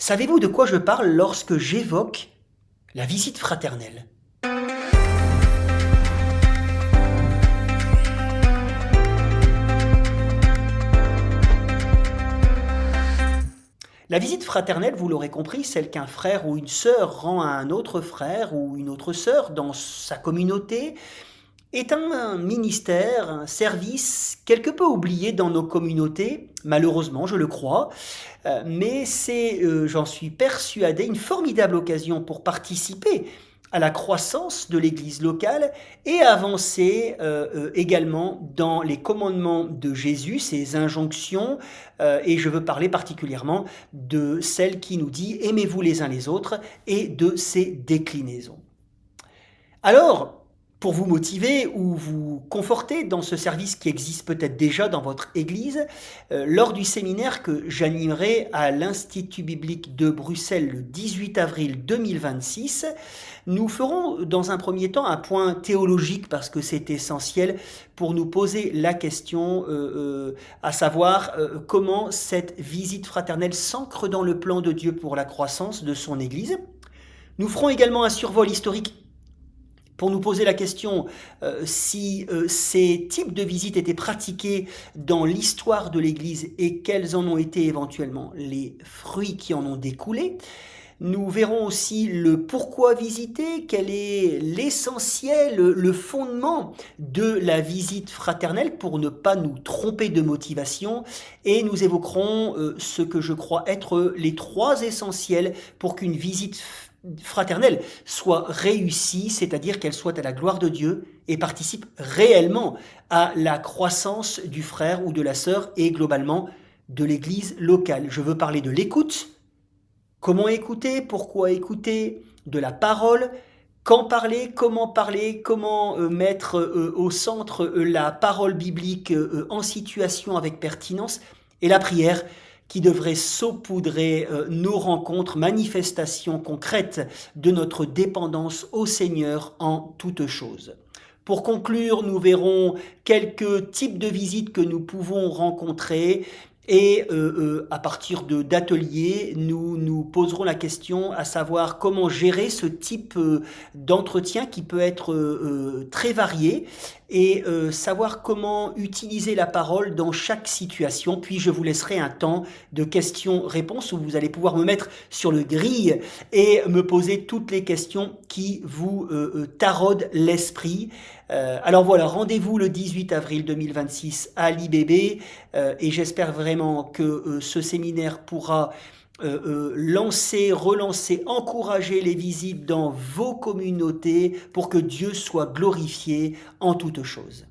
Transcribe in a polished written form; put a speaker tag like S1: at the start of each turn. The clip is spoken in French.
S1: Savez-vous de quoi je parle lorsque j'évoque la visite fraternelle? La visite fraternelle, vous l'aurez compris, celle qu'un frère ou une sœur rend à un autre frère ou une autre sœur dans sa communauté, est un ministère, un service quelque peu oublié dans nos communautés, malheureusement, je le crois, mais c'est, j'en suis persuadé, une formidable occasion pour participer à la croissance de l'Église locale et avancer également dans les commandements de Jésus, ses injonctions, et je veux parler particulièrement de celle qui nous dit aimez-vous les uns les autres et de ses déclinaisons. Alors, pour vous motiver ou vous conforter dans ce service qui existe peut-être déjà dans votre église, lors du séminaire que j'animerai à l'Institut biblique de Bruxelles le 18 avril 2026, nous ferons dans un premier temps un point théologique parce que c'est essentiel pour nous poser la question, à savoir comment cette visite fraternelle s'ancre dans le plan de Dieu pour la croissance de son église. Nous ferons également un survol historique pour nous poser la question si ces types de visites étaient pratiqués dans l'histoire de l'Église et quels en ont été éventuellement les fruits qui en ont découlé. Nous verrons aussi le pourquoi visiter, quel est l'essentiel, le fondement de la visite fraternelle pour ne pas nous tromper de motivation et nous évoquerons ce que je crois être les trois essentiels pour qu'une visite fraternelle soit réussie, c'est-à-dire qu'elle soit à la gloire de Dieu et participe réellement à la croissance du frère ou de la sœur et globalement de l'Église locale. Je veux parler de l'écoute, comment écouter, pourquoi écouter, de la parole, quand parler, comment mettre au centre la parole biblique en situation avec pertinence et la prière qui devrait saupoudrer nos rencontres, manifestations concrètes de notre dépendance au Seigneur en toutes choses. Pour conclure, nous verrons quelques types de visites que nous pouvons rencontrer et à partir d'ateliers, nous nous poserons la question à savoir comment gérer ce type d'entretien qui peut être très varié et savoir comment utiliser la parole dans chaque situation. Puis je vous laisserai un temps de questions-réponses où vous allez pouvoir me mettre sur le grille et me poser toutes les questions qui vous taraudent l'esprit. Alors voilà, rendez-vous le 18 avril 2026 à l'IBB et j'espère vraiment que ce séminaire pourra lancer, relancer, encourager les visites dans vos communautés pour que Dieu soit glorifié en toutes choses.